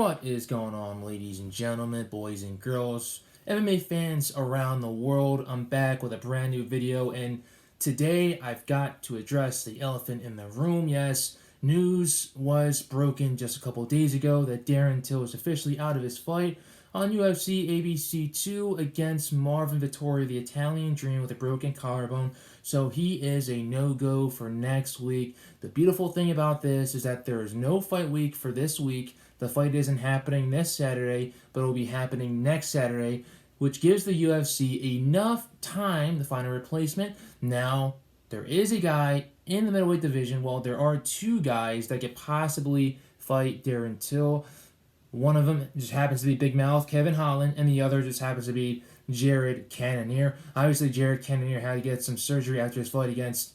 What is going on, ladies and gentlemen, boys and girls, MMA fans around the world? I'm back with a brand new video, and today I've got to address the elephant in the room. Yes, news was broken just a couple days ago that Darren Till is officially out of his fight on UFC ABC 2 against Marvin Vettori, the Italian Dream, with a broken collarbone. So he is a no-go for next week. The beautiful thing about this is that there is no fight week for this week. The fight isn't happening this Saturday, but it will be happening next Saturday, which gives the UFC enough time to find a replacement. Now, there is a guy in the middleweight division. Well, there are two guys that could possibly fight Darren Till. One of them just happens to be Big Mouth Kevin Holland, and the other just happens to be Jared Cannonier. Obviously, Jared Cannonier had to get some surgery after his fight against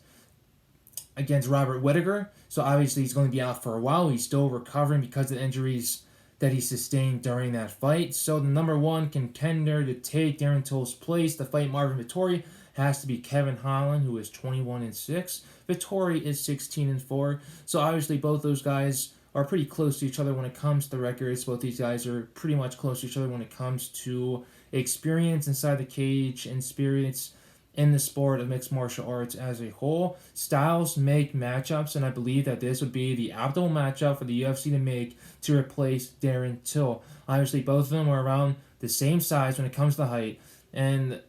Robert Whittaker. So obviously he's going to be out for a while. He's still recovering because of the injuries that he sustained during that fight. So the number one contender to take Darren Till's place to fight Marvin Vettori has to be Kevin Holland, who is 21-6. Vettori is 16-4. So obviously both those guys are pretty close to each other when it comes to records. Both these guys are pretty much close to each other when it comes to experience inside the cage and experience in the sport of mixed martial arts as a whole. Styles make matchups, and I believe that this would be the optimal matchup for the UFC to make to replace Darren Till. Obviously, both of them are around the same size when it comes to height, and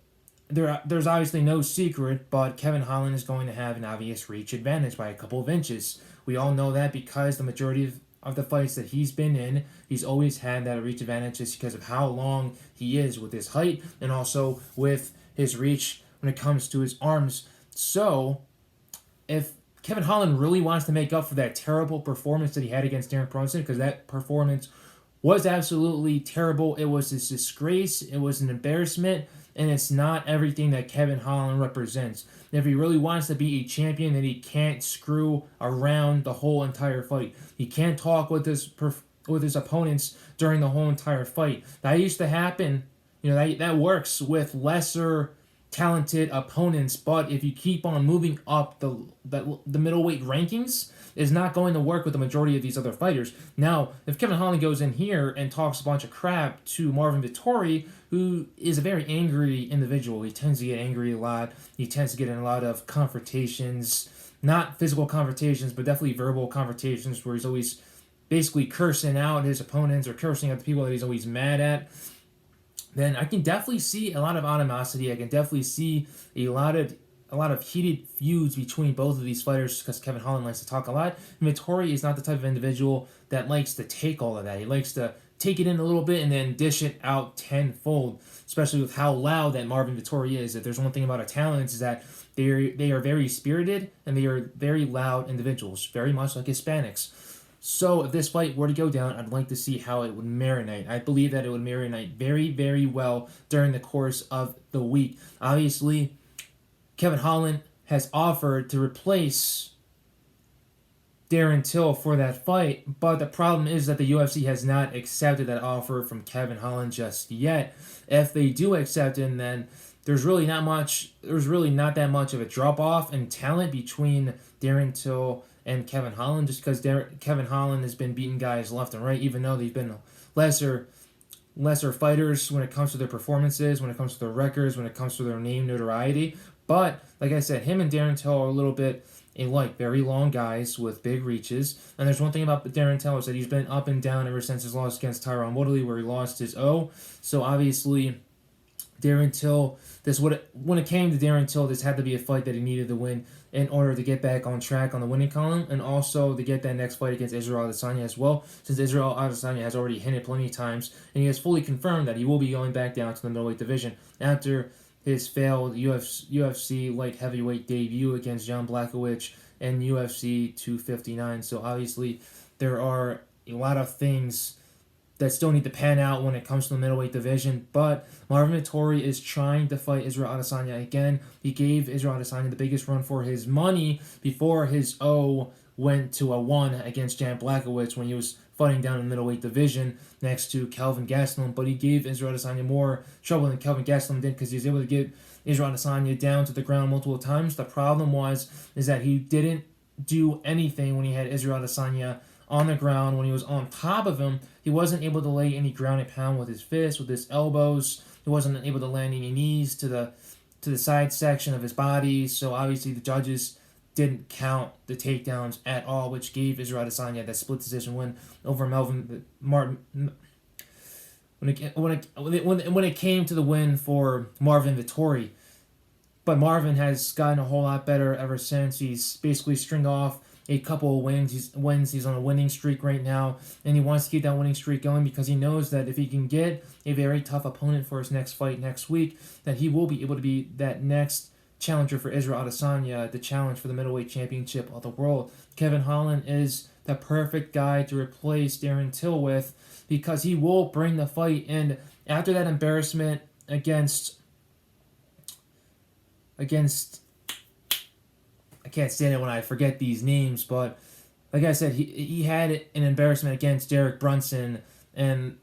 there's obviously no secret, but Kevin Holland is going to have an obvious reach advantage by a couple of inches. We all know that because the majority of the fights that he's been in, he's always had that reach advantage just because of how long he is with his height and also with his reach when it comes to his arms. So, if Kevin Holland really wants to make up for that terrible performance that he had against Darren Brunson, because that performance was absolutely terrible, it was a disgrace, it was an embarrassment, and it's not everything that Kevin Holland represents. If he really wants to be a champion, then he can't screw around the whole entire fight. He can't talk with his opponents during the whole entire fight. That used to happen. That works with lesser talented opponents, but if you keep on moving up the middleweight rankings, is not going to work with the majority of these other fighters. Now, if Kevin Holland goes in here and talks a bunch of crap to Marvin Vettori, who is a very angry individual, he tends to get angry a lot, he tends to get in a lot of confrontations, not physical confrontations, but definitely verbal confrontations where he's always basically cursing out his opponents or cursing out the people that he's always mad at, then I can definitely see a lot of animosity. I can definitely see a lot of heated feuds between both of these fighters because Kevin Holland likes to talk a lot. And Vettori is not the type of individual that likes to take all of that. He likes to take it in a little bit and then dish it out tenfold, especially with how loud that Marvin Vettori is. If there's one thing about Italians is that they are very spirited and they are very loud individuals, very much like Hispanics. So if this fight were to go down, I'd like to see how it would marinate. I believe that it would marinate very, very well during the course of the week. Obviously, Kevin Holland has offered to replace Darren Till for that fight, but the problem is that the UFC has not accepted that offer from Kevin Holland just yet. If they do accept it, then there's really not that much of a drop-off in talent between Darren Till and Kevin Holland, just because Kevin Holland has been beating guys left and right, even though they've been lesser fighters when it comes to their performances, when it comes to their records, when it comes to their name notoriety. But, like I said, him and Darren Till are a little bit alike, very long guys with big reaches. And there's one thing about Darren Till is that he's been up and down ever since his loss against Tyron Woodley, where he lost his O. So obviously, Darren Till, when it came to Darren Till, this had to be a fight that he needed to win in order to get back on track on the winning column, and also to get that next fight against Israel Adesanya as well, since Israel Adesanya has already hinted plenty of times, and he has fully confirmed that he will be going back down to the middleweight division after his failed UFC light heavyweight debut against Jan Blachowicz in UFC 259. So obviously, there are a lot of things that still need to pan out when it comes to the middleweight division, but Marvin Vettori is trying to fight Israel Adesanya again. He gave Israel Adesanya the biggest run for his money before his O went to a 1 against Jan Blachowicz when he was fighting down in the middleweight division next to Kelvin Gastelum, but he gave Israel Adesanya more trouble than Kelvin Gastelum did because he was able to get Israel Adesanya down to the ground multiple times. The problem is that he didn't do anything when he had Israel Adesanya on the ground, when he was on top of him, he wasn't able to lay any ground and pound with his fists, with his elbows. He wasn't able to land any knees to the side section of his body. So obviously the judges didn't count the takedowns at all, which gave Israel Adesanya that split decision win over Martin. When it came to the win for Marvin Vettori. But Marvin has gotten a whole lot better ever since. He's basically stringed off a couple of wins. He's on a winning streak right now, and he wants to keep that winning streak going because he knows that if he can get a very tough opponent for his next fight next week, that he will be able to be that next challenger for Israel Adesanya, the challenge for the middleweight championship of the world. Kevin Holland is the perfect guy to replace Darren Till with because he will bring the fight. And after that embarrassment against I can't stand it when I forget these names, but like I said, he had an embarrassment against Derek Brunson, and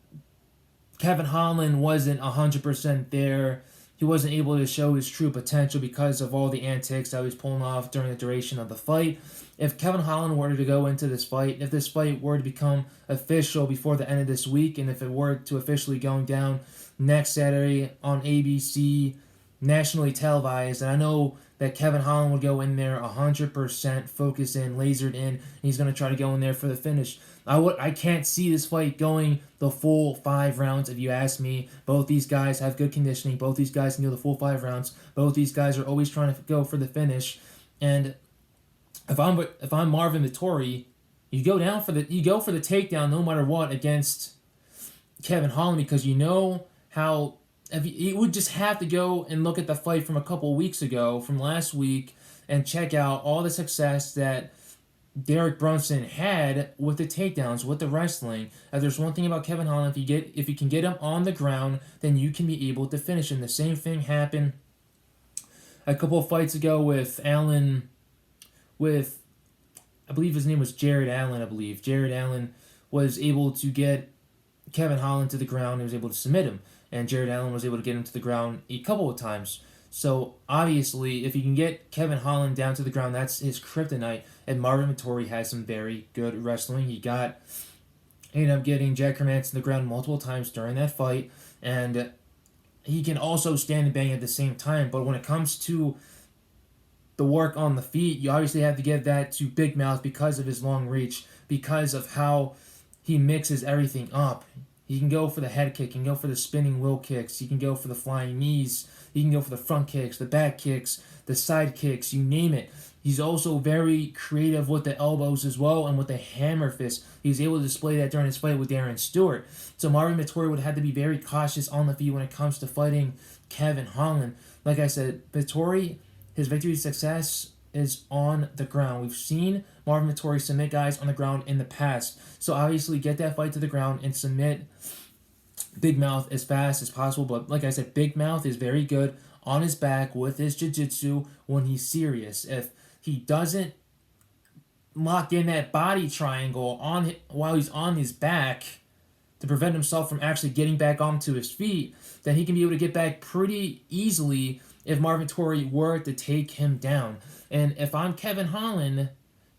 Kevin Holland wasn't 100% there. He wasn't able to show his true potential because of all the antics that he was pulling off during the duration of the fight. If Kevin Holland were to go into this fight, if this fight were to become official before the end of this week, and if it were to officially going down next Saturday on ABC, nationally televised, and I know that Kevin Holland would go in there 100% focused in, lasered in, and he's going to try to go in there for the finish. I can't see this fight going the full 5 rounds if you ask me. Both these guys have good conditioning. Both these guys can go the full 5 rounds. Both these guys are always trying to go for the finish. And if I'm Marvin Vettori, you go for the takedown no matter what against Kevin Holland because you know how. You would just have to go and look at the fight from a couple weeks ago, from last week, and check out all the success that Derek Brunson had with the takedowns, with the wrestling. There's one thing about Kevin Holland: if you can get him on the ground, then you can be able to finish him. The same thing happened a couple of fights ago with Allen, I believe his name was Jared Allen. Jared Allen was able to get Kevin Holland to the ground. He was able to submit him. And Jared Allen was able to get him to the ground a couple of times. So, obviously, if you can get Kevin Holland down to the ground, that's his kryptonite. And Marvin Vettori has some very good wrestling. He ended up getting Jack Hermanson to the ground multiple times during that fight. And he can also stand and bang at the same time. But when it comes to the work on the feet, you obviously have to give that to Big Mouth because of his long reach, because of how he mixes everything up. He can go for the head kick, he can go for the spinning wheel kicks, he can go for the flying knees, he can go for the front kicks, the back kicks, the side kicks, you name it. He's also very creative with the elbows as well and with the hammer fist. He was able to display that during his fight with Darren Stewart. So Marvin Vettori would have to be very cautious on the feet when it comes to fighting Kevin Holland. Like I said, Vettori, his victory success is on the ground. We've seen Marvin Vettori submit guys on the ground in the past. So obviously get that fight to the ground and submit Big Mouth as fast as possible. But like I said, Big Mouth is very good on his back with his jiu-jitsu when he's serious. If he doesn't lock in that body triangle while he's on his back to prevent himself from actually getting back onto his feet, then he can be able to get back pretty easily if Marvin Vettori were to take him down. And if I'm Kevin Holland,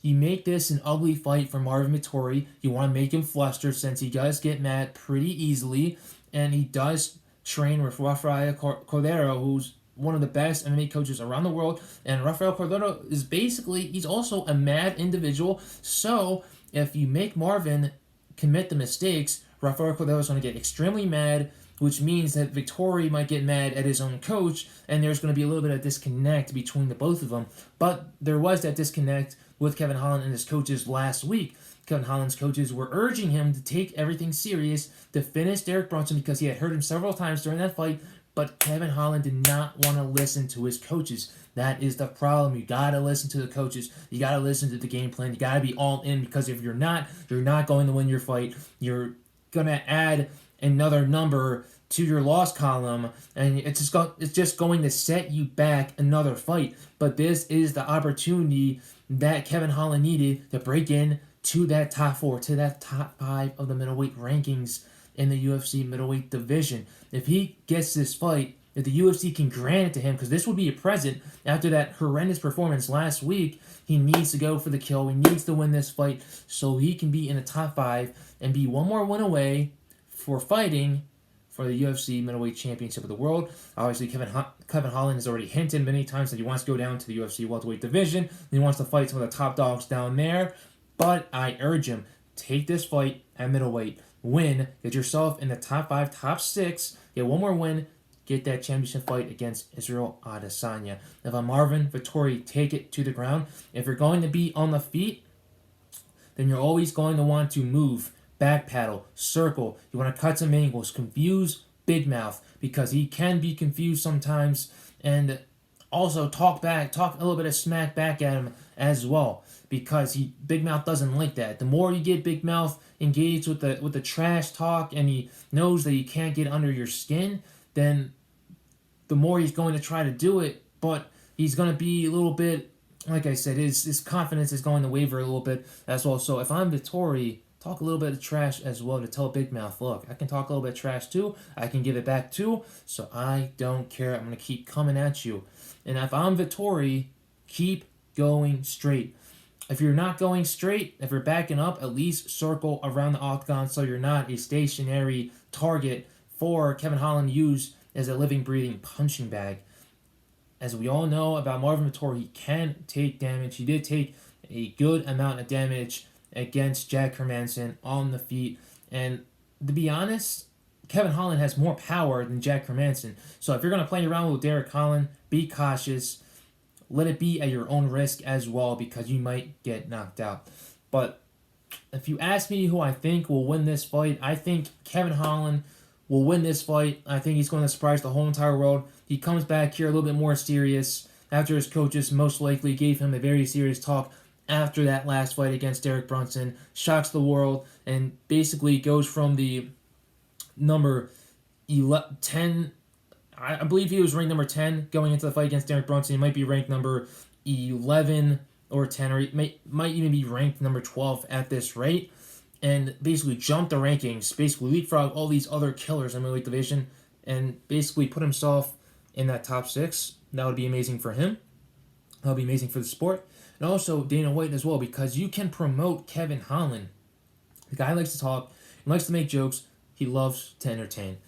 you make this an ugly fight for Marvin Vettori. You want to make him fluster since he does get mad pretty easily. And he does train with Rafael Cordero, who's one of the best MMA coaches around the world. And Rafael Cordero is he's also a mad individual. So if you make Marvin commit the mistakes, Rafael Cordero is going to get extremely mad, which means that Vettori might get mad at his own coach, and there's going to be a little bit of disconnect between the both of them. But there was that disconnect with Kevin Holland and his coaches last week. Kevin Holland's coaches were urging him to take everything serious, to finish Derek Brunson because he had hurt him several times during that fight, but Kevin Holland did not want to listen to his coaches. That is the problem. You got to listen to the coaches. You got to listen to the game plan. You got to be all in because if you're not going to win your fight. You're going to add another number to your loss column, and it's just going to set you back another fight. But this is the opportunity that Kevin Holland needed to break in to that top 4, to that top 5 of the middleweight rankings in the UFC middleweight division. If he gets this fight, if the UFC can grant it to him, because this would be a present after that horrendous performance last week. He needs to go for the kill. He needs to win this fight so he can be in the top 5 and be one more win away for fighting for the UFC middleweight championship of the world. Obviously, Kevin Holland has already hinted many times that he wants to go down to the UFC welterweight division. He wants to fight some of the top dogs down there. But I urge him, take this fight at middleweight. Win. Get yourself in the top 5, top 6. Get one more win. Get that championship fight against Israel Adesanya. If I'm Marvin Vettori, take it to the ground. If you're going to be on the feet, then you're always going to want to move, back paddle, circle. You want to cut some angles, confuse Big Mouth, because he can be confused sometimes, and also talk a little bit of smack back at him as well, because Big Mouth doesn't like that. The more you get Big Mouth engaged with the trash talk, and he knows that he can't get under your skin, then the more he's going to try to do it, but he's going to be a little bit, like I said, his confidence is going to waver a little bit as well. So if I'm Vettori, talk a little bit of trash as well to tell Big Mouth, look, I can talk a little bit of trash too. I can give it back too. So I don't care. I'm going to keep coming at you. And if I'm Vettori, keep going straight. If you're not going straight, if you're backing up, at least circle around the octagon so you're not a stationary target for Kevin Holland to use as a living, breathing punching bag. As we all know about Marvin Vettori, he can take damage. He did take a good amount of damage against Jack Hermansson on the feet. And to be honest, Kevin Holland has more power than Jack Hermansson. So if you're going to play around with Derek Holland, be cautious. Let it be at your own risk as well, because you might get knocked out. But if you ask me who I think will win this fight, I think Kevin Holland will win this fight. I think he's going to surprise the whole entire world. He comes back here a little bit more serious after his coaches most likely gave him a very serious talk after that last fight against Derek Brunson. Shocks the world and basically goes from the number 10. I believe he was ranked number 10 going into the fight against Derek Brunson. He might be ranked number 11 or 10, or he might even be ranked number 12 at this rate. And basically jump the rankings, basically leapfrog all these other killers in the middleweight division, and basically put himself in that top 6. That would be amazing for him. That would be amazing for the sport. And also Dana White as well, because you can promote Kevin Holland. The guy likes to talk, he likes to make jokes, he loves to entertain.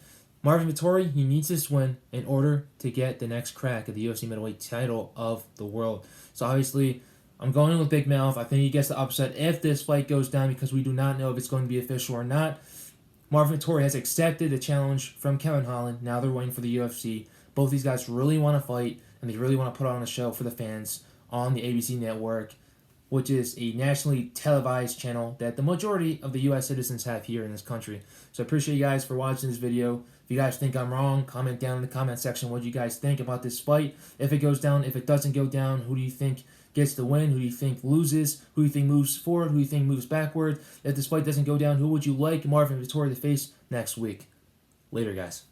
Marvin Vettori, he needs this win in order to get the next crack at the UFC middleweight title of the world. So obviously, I'm going in with Big Mouth. I think he gets the upset if this fight goes down, because we do not know if it's going to be official or not. Marvin Vettori has accepted the challenge from Kevin Holland. Now they're waiting for the UFC. Both these guys really want to fight, and they really want to put on a show for the fans on the ABC network, which is a nationally televised channel that the majority of the U.S. citizens have here in this country. So I appreciate you guys for watching this video. If you guys think I'm wrong, comment down in the comment section what you guys think about this fight. If it goes down, if it doesn't go down, who do you think gets the win? Who do you think loses? Who do you think moves forward? Who do you think moves backward? If this fight doesn't go down, who would you like Marvin Vettori to face next week? Later, guys.